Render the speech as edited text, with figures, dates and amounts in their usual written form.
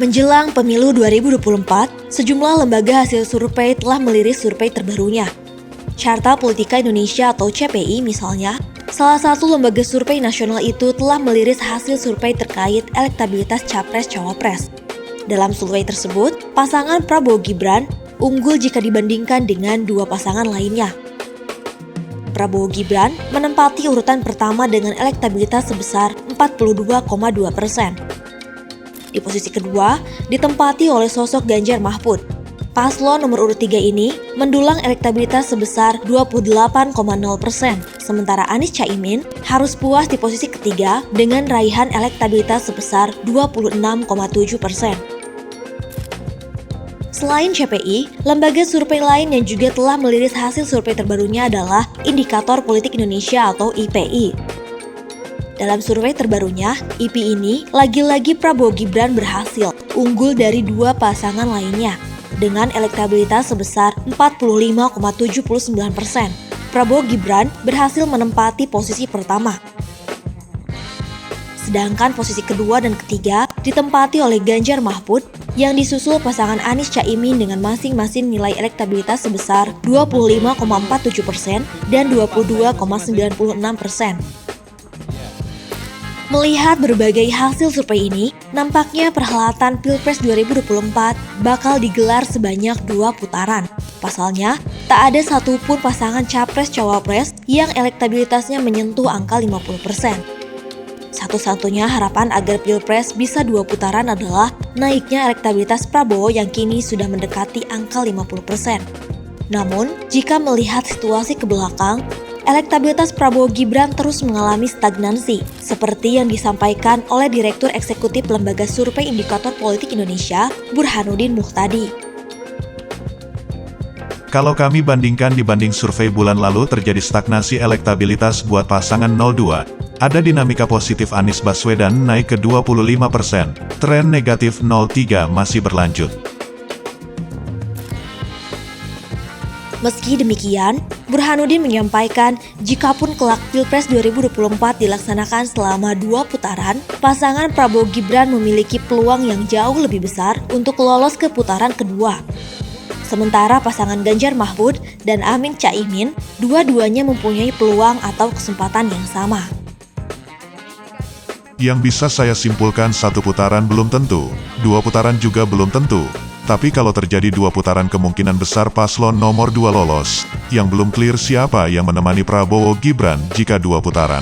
Menjelang pemilu 2024, sejumlah lembaga hasil survei telah meliris survei terbarunya. Carta Politika Indonesia atau CPI misalnya, salah satu lembaga survei nasional itu telah meliris hasil survei terkait elektabilitas Capres-Cawapres. Dalam survei tersebut, pasangan Prabowo Gibran unggul jika dibandingkan dengan dua pasangan lainnya. Prabowo Gibran menempati urutan pertama dengan elektabilitas sebesar 42,2%. Di posisi kedua, ditempati oleh sosok Ganjar Mahfud. Paslon nomor urut 3 ini mendulang elektabilitas sebesar 28,0%, sementara Anies Caimin harus puas di posisi ketiga dengan raihan elektabilitas sebesar 26,7%. Selain CPI, lembaga survei lain yang juga telah meliris hasil survei terbarunya adalah Indikator Politik Indonesia atau IPI. Dalam survei terbarunya, IPI ini lagi-lagi Prabowo Gibran berhasil unggul dari dua pasangan lainnya dengan elektabilitas sebesar 45,79%. Prabowo Gibran berhasil menempati posisi pertama. Sedangkan posisi kedua dan ketiga ditempati oleh Ganjar Mahfud yang disusul pasangan Anies Caimin dengan masing-masing nilai elektabilitas sebesar 25,47% dan 22,96%. Melihat berbagai hasil survei ini, nampaknya perhelatan Pilpres 2024 bakal digelar sebanyak 2 putaran. Pasalnya, tak ada satupun pasangan Capres-Cawapres yang elektabilitasnya menyentuh angka 50%. Satu-satunya harapan agar Pilpres bisa 2 putaran adalah naiknya elektabilitas Prabowo yang kini sudah mendekati angka 50%. Namun, jika melihat situasi ke belakang, elektabilitas Prabowo Gibran terus mengalami stagnansi, seperti yang disampaikan oleh Direktur Eksekutif Lembaga Survei Indikator Politik Indonesia, Burhanuddin Muhtadi. Kalau kami dibanding survei bulan lalu terjadi stagnasi elektabilitas buat pasangan 02. Ada dinamika positif Anies Baswedan naik ke 25%, tren negatif 03 masih berlanjut. Meski demikian, Burhanuddin menyampaikan jikapun kelak Pilpres 2024 dilaksanakan selama 2 putaran, pasangan Prabowo Gibran memiliki peluang yang jauh lebih besar untuk lolos ke putaran kedua. Sementara pasangan Ganjar Mahfud dan Amin Caimin, dua-duanya mempunyai peluang atau kesempatan yang sama. Yang bisa saya simpulkan 1 putaran belum tentu, 2 putaran juga belum tentu. Tapi kalau terjadi 2 putaran kemungkinan besar paslon nomor 2 lolos. Yang belum clear siapa yang menemani Prabowo Gibran jika 2 putaran.